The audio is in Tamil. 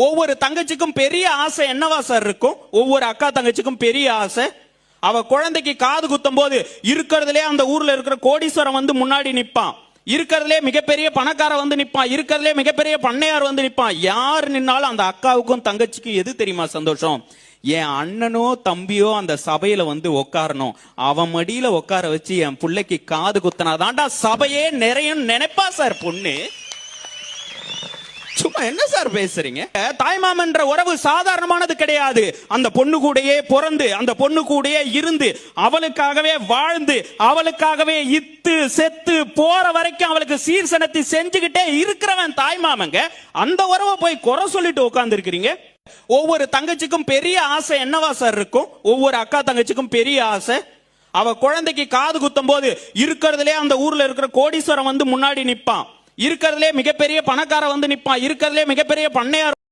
ஒவ்வொரு தங்கச்சிக்கும் பெரிய ஆசை என்னவா சார் இருக்கும்? ஒவ்வொரு அக்கா தங்கச்சிக்கும் பெரிய ஆசை, அவ குழந்தைக்கு காது குத்தும் போது இருக்கிறதுலே அந்த ஊர்ல இருக்கிற கோடீஸ்வரன் வந்து முன்னாடி நிப்பான், இருக்கிறதுலே மிகப்பெரிய பணக்கார வந்து நிப்பான், இருக்கிறதுலே மிகப்பெரிய பண்ணையார் வந்து நிப்பான். யார் நின்னாலும் அந்த அக்காவுக்கும் தங்கச்சிக்கும் எது தெரியுமா சந்தோஷம்? என் அண்ணனோ தம்பியோ அந்த சபையில வந்து உட்காரணும், அவன் மடியில உட்கார வச்சு என் பிள்ளைக்கு காது குத்தினாதான்டா சபையே நிறைய நினைப்பா சார் பொண்ணு. சும்மா என்ன சார் பேசுறீங்க? தாய்மாமன்ற உறவு சாதாரணமானது கிடையாது. அந்த பொண்ணு கூடயே பிறந்து, அந்த பொண்ணு கூடயே இருந்து, அவளுக்காகவே வாழ்ந்து, அவளுக்காகவே இத்து செத்து போற வரைக்கும் அவளுக்கு சீர்சனத்தை செஞ்சுக்கிட்டே இருக்கிறவன் தாய்மாமங்க. அந்த உறவை போய் குறை சொல்லிட்டு உட்கார்ந்து இருக்கிறீங்க. ஒவ்வொரு தங்கச்சிக்கும் பெரிய ஆசை என்னவா சார் இருக்கும்? ஒவ்வொரு அக்கா தங்கச்சிக்கும் பெரிய ஆசை, அவ குழந்தைக்கு காது குத்தும் போது இருக்கிறதுலே அந்த ஊர்ல இருக்கிற கோடீஸ்வரன் வந்து முன்னாடி நிப்பான், இருக்கிறதுலே மிகப்பெரிய பணக்கார வந்து நிப்பான், இருக்கிறதுலே மிகப்பெரிய பண்ணையார்